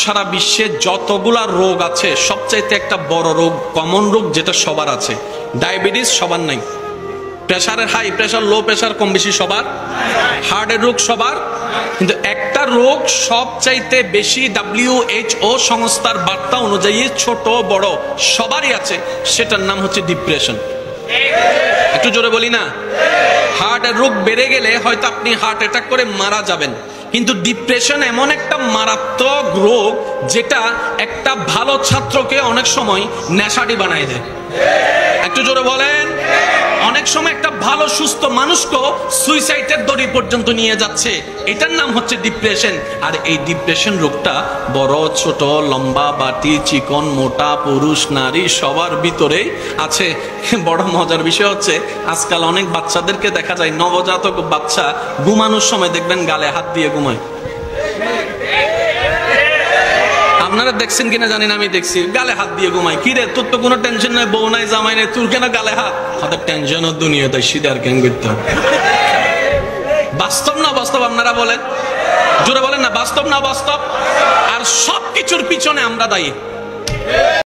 সারা বিশ্বে যতগুলা রোগ আছে সবচাইতে একটা বড় রোগ, কমন রোগ যেটা সবার আছে, ডায়াবেটিস সবার নাই, প্রেশারের হাই প্রেশার লো প্রেশার কম বেশি সবার, হার্টের রোগ সবার, কিন্তু একটা রোগ সবচাইতে বেশি WHO সংস্থার বার্তা অনুযায়ী ছোট বড় সবারই আছে, সেটার নাম হচ্ছে ডিপ্রেশন। একটু জোরে বলি না? হার্টের রোগ বেড়ে গেলে হয়তো আপনি হার্ট অ্যাটাক করে মারা যাবেন, কিন্তু ডিপ্রেশন এমন একটা মারাত্মক রোগ যেটা একটা ভালো ছাত্রকে অনেক সময় নেশাটি বানায় দেয়। একটু জোরে বলেন। অনেক সময় একটা ভালো সুস্থ মানুষকে সুইসাইডের দড়ি পর্যন্ত নিয়ে যাচ্ছে, এটার নাম হচ্ছে ডিপ্রেশন। আর এই ডিপ্রেশন রোগটা বড় ছোট লম্বা বাটি চিকন মোটা পুরুষ নারী সবার ভিতরেই আছে। বড় মজার বিষয় হচ্ছে আজকাল অনেক বাচ্চাদেরকে দেখা যায়, নবজাতক বাচ্চা ঘুমানোর সময় দেখবেন গালে হাত দিয়ে ঘুমায়। আপনারা দেখছেন কিনা জানি না, আমি দেখছি গালে হাত দিয়ে ঘুমাই। কি রে, তোর তো কোনো টেনশন নাই, বউ নাই জামাই নাই, তোর কেন গালে হাত? হাতের টেনশন ও দুনিয়া, তাই সিদার কেন করতে হবে? বাস্তব না বাস্তব আপনারা বলেন? জোরে বলেন না, বাস্তব না বাস্তব? আর সবকিছুর পিছনে আমরা দায়ী।